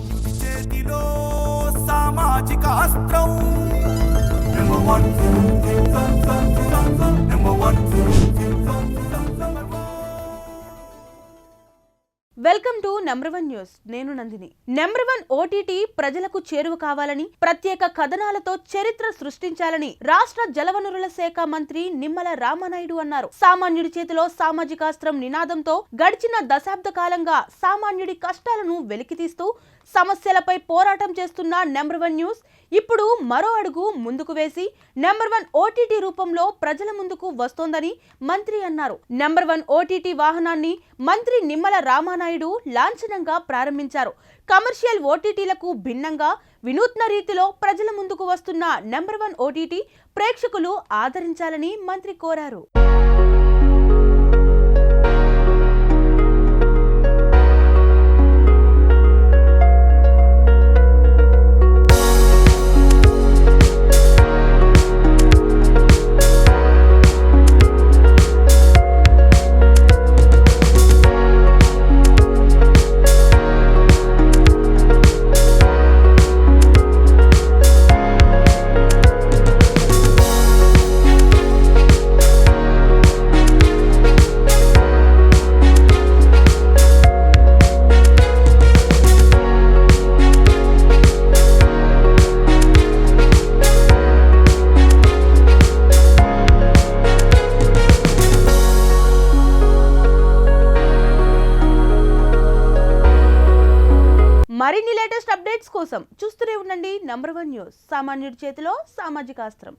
సామాన్యుడి చేతిలో సామాజిక అస్త్రం వెల్కమ్ టు నంబర్ 1 న్యూస్. నేను నందిని. నంబర్ 1 ఓటీటీ ప్రజలకు చేరువ కావాలని, ప్రత్యేక కథనాలతో చరిత్ర సృష్టించాలని రాష్ట్ర జలవనరుల శాఖ మంత్రి నిమ్మల రామానాయుడు అన్నారు. సామాన్యుడి చేతిలో సామాజికాస్త్రం నినాదంతో గడిచిన దశాబ్ద కాలంగా సామాన్యుడి కష్టాలను వెలికితీస్తూ సమస్యలపై పోరాటం చేస్తున్న నంబర్ 1 న్యూస్ ఇప్పుడు మరో అడుగు ముందుకు వేసి నంబర్ 1 ఓటీటీ రూపంలో ప్రజల ముందుకు వస్తోందని మంత్రి అన్నారు. నంబర్ 1 ఓటీటీ వాహనాన్ని మంత్రి నిమ్మల రామానాయుడు లాంఛనంగా ప్రారంభించారు. కమర్షియల్ ఓటీటీలకు భిన్నంగా వినూత్న రీతిలో ప్రజల ముందుకు వస్తున్న నంబర్ 1 ఓటీటీ ప్రేక్షకులు ఆదరించాలని మంత్రి కోరారు. మరిన్ని లేటెస్ట్ అప్డేట్స్ కోసం చూస్తూనే ఉండండి నంబర్ 1 న్యూస్. సామాన్యుడి చేతిలో సామాజికాస్త్రం.